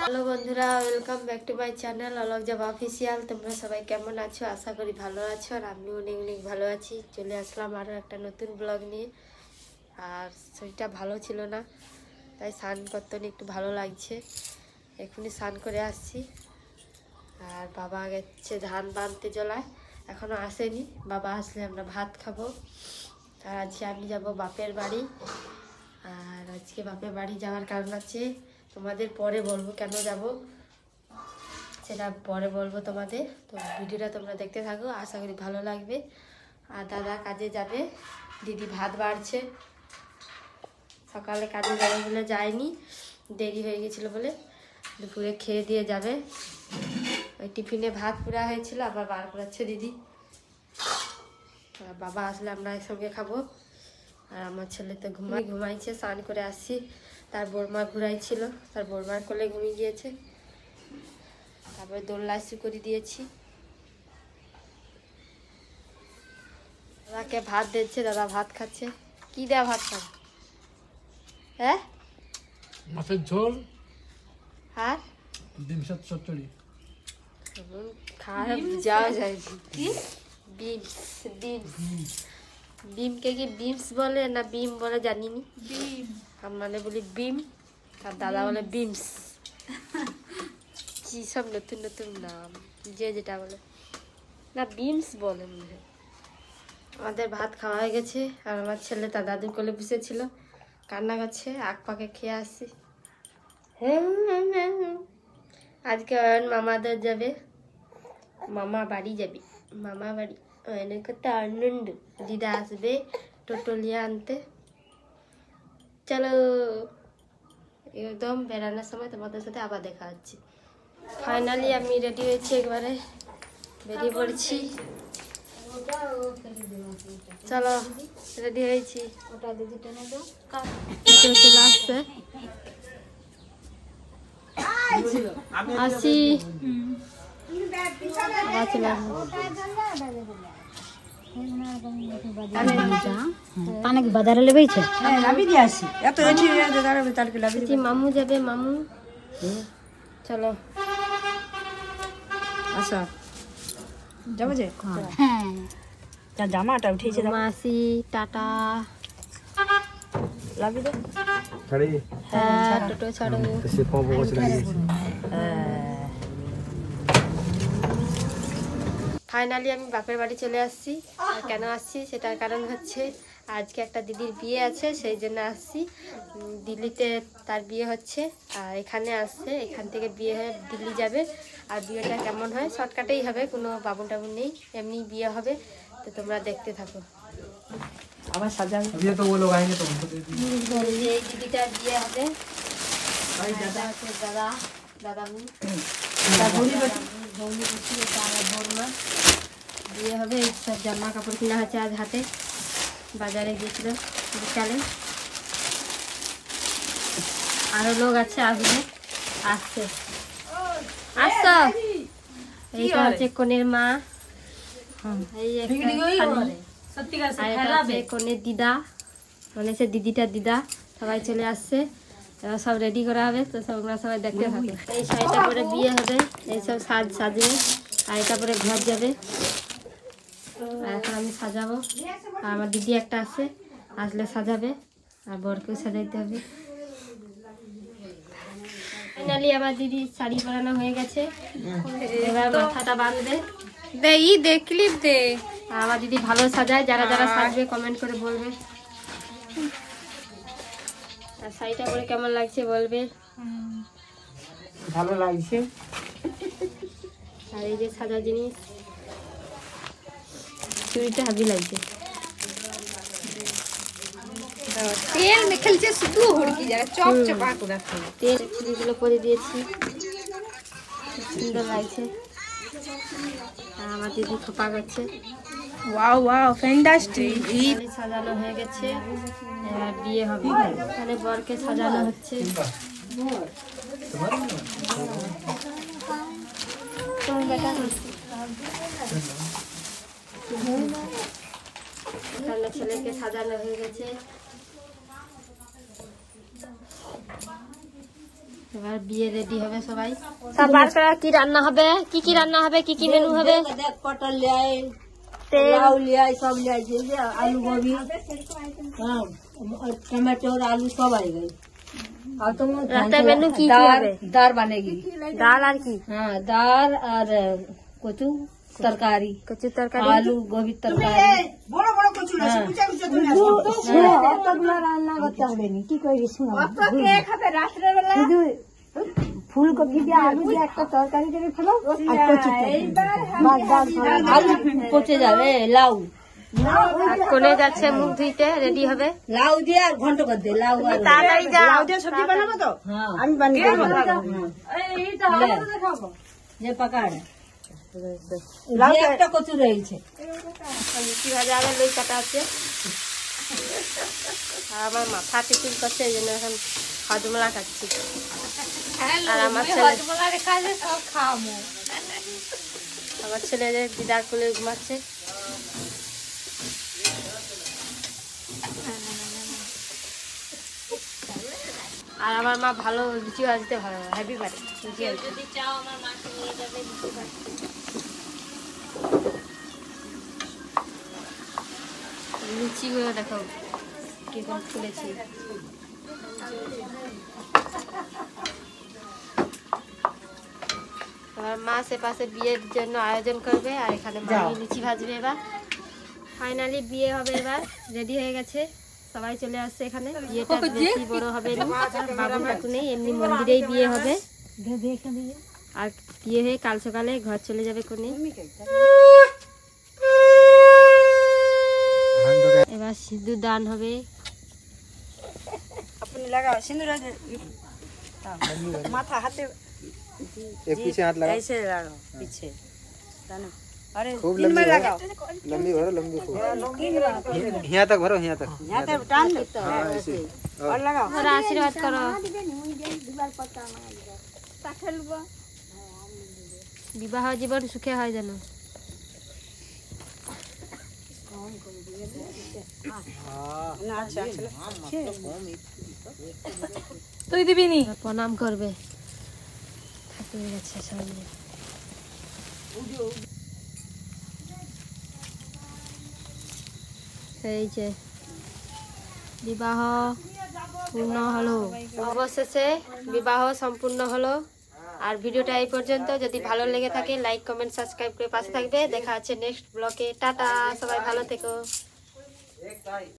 Hello বন্ধুরা, welcome back to my channel Alok জাবা official. তোমরা সবাই কেমন আছো? আশা করি ভালো আছো, আর আমি অনেক অনেক ভালো আছি। চলে আসলাম আরও একটা নতুন ব্লগ নিয়ে। আর শরীরটা ভালো ছিল না, তাই স্নান করতে একটু ভালো লাগছে। এখনই স্নান করে আসছি। আর বাবা গেছে ধান বাঁধতে জলায়, এখনও আসেনি। বাবা আসলে আমরা ভাত খাবো। আর আজকে আমি যাব বাপের বাড়ি। আর আজকে বাপের বাড়ি যাওয়ার কারণ আছে, তোমাদের পরে বলবো কেন যাব, সেটা পরে বলবো তোমাদের। তো ভিডিওটা তোমরা দেখতে থাকো, আশা করি ভালো লাগবে। আর দাদা কাজে যাবে, দিদি ভাত বাড়ছে। সকালে কাজে যাবে বলে যায়নি, দেরি হয়ে গেছিলো বলে দুপুরে খেয়ে দিয়ে যাবে। ওই টিফিনে ভাত পুরা হয়েছিল, আবার বার করাচ্ছে দিদি। আর বাবা আসলে আমরা একসঙ্গে খাবো। আর আমার ছেলে তো ঘুমাইছে। স্নান করে আসছি, তার বড়মা ঘুরাইছিল, তার বড়মার কোলে ঘুমিয়ে গিয়েছে। তারপরে দোলনায় করে দিয়েছি। দাদাকে ভাত দিচ্ছে, দাদা ভাত খাচ্ছে। কি দেয়া ভাত খাবে? হ্যাঁ, মাছের ঝোল আর ডিম চচ্চড়ি। খাওয়া যাওয়া যায় কি? বিমস বিমস বিমকে কি বিমস বলে না বিম বলে জানিনি। বিম মানে বলি বিম, আর দাদা বলে বিমস। কি সব নতুন নতুন নাম, যে যেটা বলে না বিমস বলে মনে হয়। আমাদের ভাত খাওয়া হয়ে গেছে, আর আমার ছেলে তার দাদুর কোলে বসেছিল, কান্না করছে। আখ পাকে খেয়ে আসছি। আজকে অয়ন মামাদের যাবে, মামা বাড়ি যাবে, মামা বাড়ি। অয়নের করতে আনন্দ। দিদা আসবে টোটোলিয়া আনতে। চলো, একদম বেড়ানোর সময় তোমাদের সাথে আবার দেখা হচ্ছে। ফাইনালি আমি রেডি হয়েছি, একবারে বেরিয়ে পড়েছি। চলো, রেডি হয়েছি। চলে আসছে, আসি। বাজারে লেবেছে মামু যাবে, মামু। চলো আচ্ছা যাবো যে। হ্যাঁ, জামাটা উঠেছে। মাসি টাটা। লাভি দে হ্যাঁ, টোটো ছাড়ো। ফাইনালি আমি বাপের বাড়ি চলে আসছি। আর কেন আসছি সেটার কারণ হচ্ছে, আজকে একটা দিদির বিয়ে আছে, সেই জন্য আসছি। দিল্লিতে তার বিয়ে হচ্ছে, আর এখানে আসছে। এখান থেকে বিয়ে হয়ে দিল্লি যাবে। আর বিয়েটা কেমন হয়, শর্টকাটেই হবে, কোনো বাবুন টাবুন নেই, এমনি বিয়ে হবে। তো তোমরা দেখতে থাকো। আবার সাজাবে ये तो वो लोग आएंगे तो उनको दे এই দিদিটার বিয়ে হবে। দাদা দাদা বৌমা বিয়ে হবে। এই সব জামা কাপড় কিনা হচ্ছে আজ হাতে। বাজারে গিয়েছিল বিকালে। আরো লোক আছে, আসবে, আসছে। আসছো? এইটা হচ্ছে কনের মা, এই কনের দিদা, মানে সে দিদিটার দিদা। সবাই চলে আসছে, এবার সব রেডি করা হবে। তো তোমরা সবাই দেখতে থাকো। এই শাড়িটা পরে বিয়ে হবে, এইসব সাজবে। আর এটা পরে ঘর যাবে। আর এখন আমি সাজাবো, আর আমার দিদি একটা আছে, আসলে সাজাবে, আর বরকেও সাজাইতে হবে। ফাইনালি আমার দিদি শাড়ি পরানো হয়ে গেছে, এবার মাথাটা বাঁধবে। দেখলি দে। আর আমার দিদি ভালো সাজায়, যারা যারা সাজবে কমেন্ট করে বলবে। আর শাড়িটা পরে কেমন লাগছে বলবে। ভালো লাগছে। আর এই যে সাজা জিনিস, চুড়িটা হাবি লাগছে। তেল মেখেলছে শুধু হুড়কি যায়, চপ চপা করে তেল চুড়িগুলো করে দিয়েছি, সুন্দর লাগছে। আর আমার দিদি খোপা করছে। Wow wow fantastic. সাজানো হয়ে গেছে, এবার বিয়ে হবে। এখানে বরকে সাজানো হচ্ছে। এখানে ছেলেকে সাজানো হয়ে গেছে। এবার বিয়ে রেডি হবে সবাই। সব বার করা কি রান্না হবে, কি রান্না হবে, কি মেনু হবে। পটল লিয়াই, তেল লাউ লিয়াই, সব লিয়াই, आलू गोभी, हाँ, टमाटो और आलू सब आएगा। और तुम रास्ते मेनू की दाल दाल बनेगी। दाल और की हाँ, दाल और कुछ तरकारी, कच्ची तरकारी आलू गोभी तरकारी। बड़ा बड़ा कुछ रान्ना करते হবে নি কি কই রিসু কে খাবে রাত্রে বেলা শুধু ফুলকপি দিয়ে আলু দিয়ে একটা তরকারি করে ফেলো আর কচু আলু পচে যাবে লাউ কোনে যাচ্ছে মুখ ধুইতে রেডি হবে লাউ দিয়ে আর ঘন্ট করে দে লাউ আর তাড়াতাড়ি যাও লাউ দিয়ে সবজি বানাবো তো হ্যাঁ আমি বানিয়ে দেব এইটা হবে তো দেখাবো যে পাকাড়ে লাউ একটা কচু রয়েছে লুচি ভাজা হবে লই কাটা আছে আর আমার মাথা টিফিন করছে এই জন্য এখন হজমলা খাচ্ছি আর আমার ছেলে যে দিদার কোলে ঘুমাচ্ছে আর আমার মা ভালো লুচি ভাজতে ভালো হেভি পারে যদি চাও আমার মাকে নিয়ে যাবে লুচি ভাজতে লুচিগুলো দেখো কিরকম ফুলেছে আমার মা সে পাশে বিয়ের জন্য আয়োজন করবে আর এখানে মামি লুচি ভাজবে এবার ফাইনালি বিয়ে হবে এবার রেডি হয়ে গেছে সবাই চলে আসছে এখানে বিয়েটা বেশি বড় হবে না বাবু কাকু নেই এমনি মন্দিরেই বিয়ে হবে আর বিয়ে হয়ে কাল সকালে ঘর চলে যাবে কোনে এবার সিঁদুর দান হবে আপনি লাগাও সিঁদুর माथा हाथ एक पीछे हाथ लगा ऐसे लगाओ पीछे अरे खूब तीन बार लगाओ लंबी भरो लंबी खूब यहाँ तक भरो यहाँ तक यहाँ तक टान लो हाँ ऐसे और लगाओ ওরা আশীর্বাদ করো বিবাহ জীবন সুখে হয় যেন ना अच्छा তুই দিবি নি প্রণাম করবে ঠাকুরের কাছে সামনে এই যে বিবাহ পূর্ণ হলো অবশেষে বিবাহ সম্পূর্ণ হলো আর ভিডিওটা এই পর্যন্ত যদি ভালো লেগে থাকে লাইক কমেন্ট সাবস্ক্রাইব করে পাশে থাকবে দেখা হচ্ছে নেক্সট ব্লগে টাটা সবাই ভালো থেকো